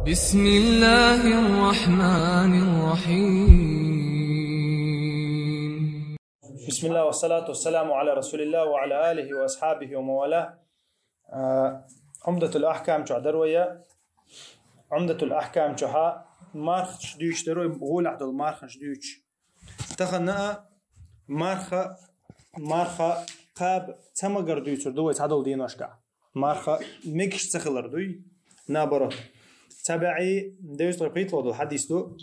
بسم الله الرحمن الرحيم. بسم الله والصلاة والسلام على رسول الله وعلى آله وأصحابه وموالاه. عمدة الأحكام دروية عمدة الأحكام شها مارخ ديوش دروي بقول عبد المارخ ديوش تخنا مارخ قاب تمجر ديوش دوي تعدل ديناشكا مارخ ميكش تخلر دوي نابرة تبعي ديوش طريقيت لودو الحديث دو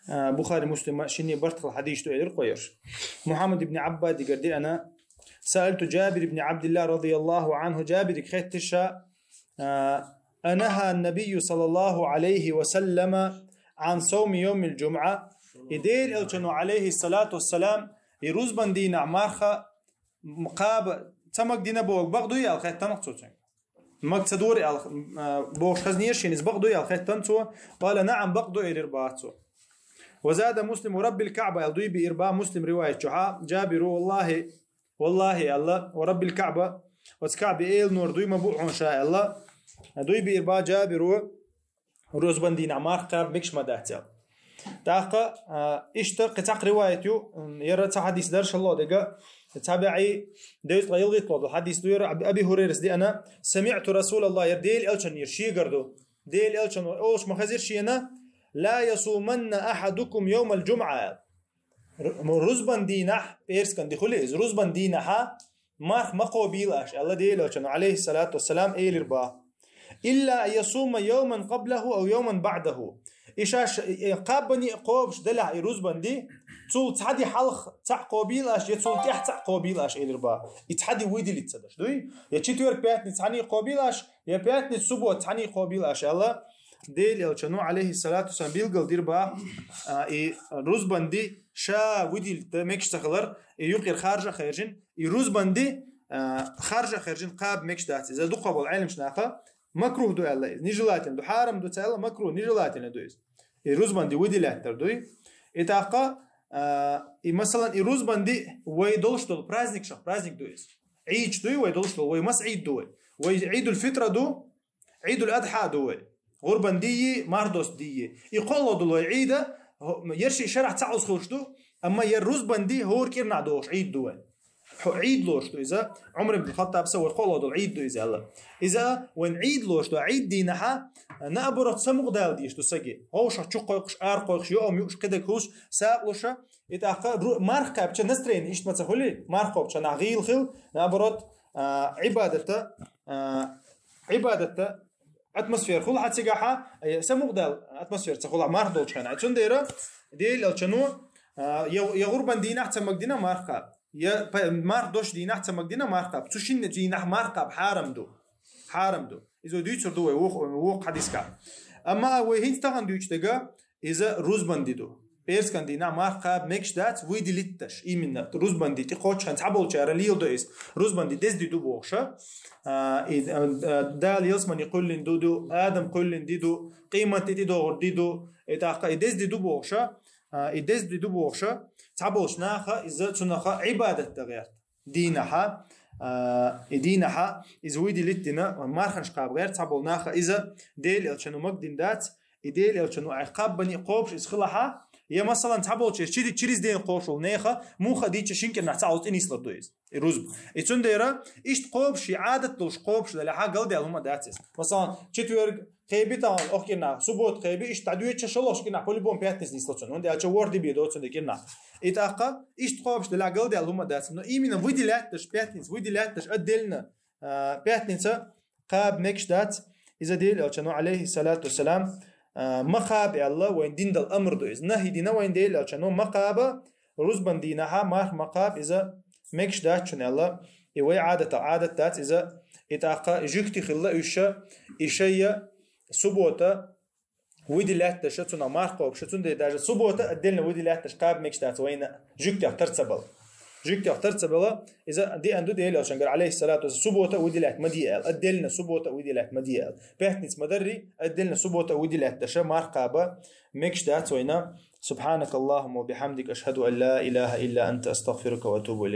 بخاري مسلم شني برت الحديث دو إدر قير محمد بن عباد يقدر أنا سألت جابر بن عبد الله رضي الله عنه جابر خيتشا أنهى النبي صلى الله عليه وسلم عن صوم يوم الجمعة إدير إلتنو عليه الصلاة والسلام يروز بندينا مارخا مقاب تمك دينا بوك بغدو يال خيت تمك توتين مك تدور يال بوك خزنيش ينز بغدو يال خيت تنتو قال نعم بغدو إلى إرباطو. وزاد مسلم ورب الكعبة يضوي بإرباء مسلم رواية شحا جابر والله الله ورب الكعبة وتكعب إيل نور دوي مبوع إن شاء الله دوي بإرباء جابر روز بندين عمار قاب مكش مداتيا تاقا إشتق تاق روايتيو يرى حديث درش الله دقا تابعي ديوت غيلغي طلب حديث دو يرى أبي هريرة دي أنا سمعت رسول الله يرديل إلشن يرشي قردو ديل إلشن أوش مخزير شينا لا يصومن أحدكم يوم الجمعة رزبان دينح بيرس كان دخوليز رزبان دينها مارخ مقوبيلاش الله ديلو كان عليه الصلاة والسلام إيلربا إلا يصوم يوما قبله أو يوما بعده إيشاش قابني قوبش دلع رزبان دي تول تحدي حلخ تاع قوبيلاش يتول تحت تاع قوبيلاش إيلربا يتحدي ويدي اللي تصدش دوي يتشيتور بياتني تعني قوبيلاش يا بياتني سبو تعني قوبيلاش الله ديل يلشنو عليه الصلاة والسلام بيلقل ديربا رزبان دي شا ودي ميكش تخلر يقير خارجة خارجين رزبان دي خارجة خارجين قاب ميكش داتي إذا دقوا بالعلم شناقة مكروه دو الله نجلاتين دو حارم دو تعالى مكروه نجلاتين دويز رزبان دي ودي لاتر دوي إتاقا مثلا رزبان دي ويدولش دول برازنك شخ برازنك دويز عيد دوي ويدولش دول ويمس عيد دوي وعيد الفطرة دو عيد الأضحى دوي غربان دي ماردوس دي يقول دلو عيدة يرشي شرع تعوز خوشتو أما يرزبان دي هور كير نعدوش عيد دوان عيد لوشتو إذا عمر بن الخطاب سوى قول دلو عيد دو إذا الله إذا وين عيد لوشتو عيد دي نحا نأبرت سمق دال ديشتو سجي هوش شو قيقش قيقش يوم يوش كده كروش ساقلوشة إتاقا مارخ بتش نسترين إيش ما تقولي مارخ بتش نعغيل خل نأبرت عبادته اتموسفير خل حد سجاحة سموق دال اتموسفير تخلع مارخ دول شان عشان ديرة ديل الشنو يغربان دينا حتى مقدنا مارخاب يا مارخ دوش دينا حتى مقدنا مارخاب تشين دينا مارخاب حارم دو إذا ديوتر دو ووق حديث كا أما وهين تغن ديوتش دقا إذا روزبان ديدو بيرس كان دينا مارخاب ميكش دات ويدي لتش إيمنا روزبان دي تقوش كان تعبول شارع ليل دو إس روزبان دي دز ديدو بوخشة دال يسمن يقول لن دودو آدم قل لن ديدو قيمة ديدو غرديدو إتاقا إدز ديدو بوخشة تعبوش ناخا إذا تناخا عبادة تغير دينها إذا ويدي لتنا مارخنش قاب غير تعبول ناخا إذا ديل إلشانو مقدين دات إديل إلشانو عقاب بني قوبش إسخلها يا مثلا تعبول تشيريز دين قوشول نيخا موخا ديتش شينكر نحتعوز إنيسلر دويز يروزب إتون ديرا إيش قوبش عادة دوش قوبش للحا قلدي هما داتس مثلا تشتورج قيبي تاون أخيرنا سبوت قيبي إيش تعدوية تشلوش كنا بولي بوم بياتنس نيسلتون وندي أشوا وردي بيدوتون ديكنا إتاقا إيش قوبش للحا قلدي هما داتس إنه إيمينا فيدي لاتش بياتنس فيدي لاتش أدلنا بياتنس قاب ميكش دات إذا ديل أو شنو عليه الصلاة والسلام مقاب الله وين دين دل أمر دويز نهي دينا وين ديل أو شنو مقابة رزبان دينها مقاب إذا ميكش دات شن الله إيوه عادة دات إذا إتاقا جيكتي خلا إشيا سبوتا ويدي لاتش شتونا مارقوب شتون دي داجة سبوتا أدلنا ويدي لاتش قاب ميكش دات وين جيكتي اخترت إذا دي أندو ديل عشان قال عليه الصلاة والسلام سبوتا ودي لات مديال أدلنا سبوتا ودي لات مديال بيحتنس مدري أدلنا سبوتا ودي لات تشا مارقابة ميكش دات وين سبحانك اللهم وبحمدك أشهد أن لا إله إلا أنت أستغفرك وأتوب إليك.